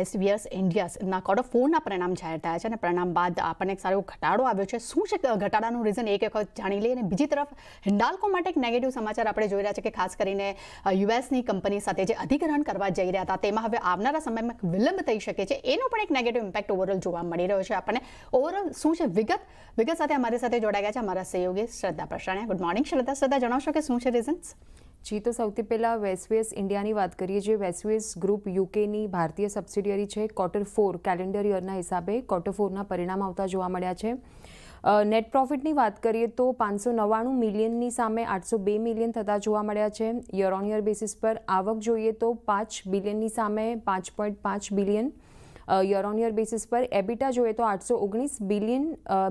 SVS ઇન્ડિયાના court of 4ના પરિણામ જાહેર થયા છે અને પરિણામ બાદ આપણને એક સારો ઘટાડો આવ્યો છે. શું છે ઘટાડાનું રીઝન એક વખત જાણી લઈએ. અને બીજી તરફ હિન્ડાલ્કો માટે એક નેગેટિવ સમાચાર આપણે જોઈ રહ્યા છે કે ખાસ કરીને યુએસની કંપની સાથે જે અધિગ્રહણ કરવા જઈ રહ્યા હતા તેમાં હવે આવનારા સમયમાં વિલંબ થઈ શકે છે. એનો પણ એક નેગેટિવ ઇમ્પેક્ટ ઓવરઓલ જોવા મળી રહ્યો છે આપણને. ઓવરઓલ શું છે વિગત સાથે અમારી સાથે જોડાઈ ગયા છે અમારા સહયોગી શ્રદ્ધા પ્રસાણિયા. ગુડ મોર્નિંગ શ્રદ્ધા જણાવશો કે શું છે રીઝન્સ? જી, તો સૌથી પહેલાં વેસવીએસ ઇન્ડિયાની વાત કરીએ. જે વેસવીએસ ગ્રુપ યુકેની ભારતીય સબસિડિયરી છે, Q4 કેલેન્ડર યરના હિસાબે Q4ના પરિણામ આવતા જોવા મળ્યા છે. નેટ પ્રોફિટની વાત કરીએ તો 599 મિલિયનની સામે 802 મિલિયન થતા જોવા મળ્યા છે. યર ઓન યર બેસિસ પર આવક જોઈએ તો 5 બિલિયનની સામે 5.5 billion. Year on year basis પર એબિટા જોઈએ તો 819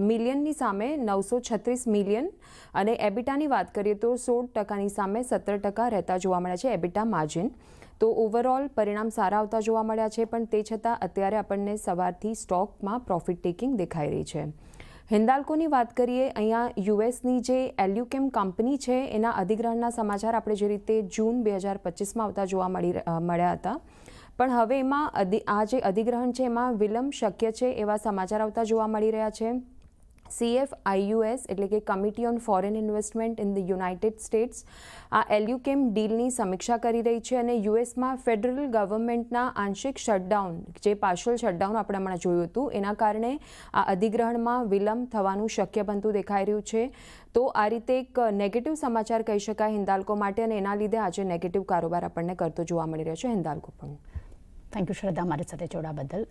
મિલિયનની સામે 936 મિલિયન અને એબિટાની વાત કરીએ તો 16%ની સામે 17% રહેતા જોવા મળ્યા છે એબિટા માર્જિન. તો ઓવરઓલ પરિણામ સારા આવતા જોવા મળ્યા છે, પણ તે છતાં અત્યારે આપણને સવારથી સ્ટોકમાં પ્રોફિટ ટેકિંગ દેખાઈ રહી છે. હિન્દાલ્કોની વાત કરીએ, અહીંયા યુએસની જે એલ્યુકેમ કંપની છે એના અધિગ્રહણના સમાચાર આપણે જે રીતે જૂન 2025માં આવતા જોવા મળ્યા હતા, પણ હવે એમાં આ જે અધિગ્રહણ છે એમાં વિલંબ શક્ય છે એવા સમાચાર આવતા જોવા મળી રહ્યા છે. CFIUS એટલે કે committee on foreign investment in the United states આ એલ્યુકેમ ડીલની સમીક્ષા કરી રહી છે અને યુએસમાં ફેડરલ ગવર્મેન્ટના આંશિક શટડાઉન, જે પાર્શિયલ શટડાઉન આપણે હમણાં જોયું હતું, એના કારણે આ અધિગ્રહણમાં વિલંબ થવાનું શક્ય બનતું દેખાઈ રહ્યું છે. તો આ રીતે એક નેગેટિવ સમાચાર કહી શકાય હિન્દાલ્કો માટે અને એના લીધે આજે નેગેટિવ કારોબાર આપણને કરતો જોવા મળી રહ્યો છે હિન્દાલ્કો પણ. થેન્ક યુ શ્રદ્ધા, અમારી સાથે જોડા બદલ.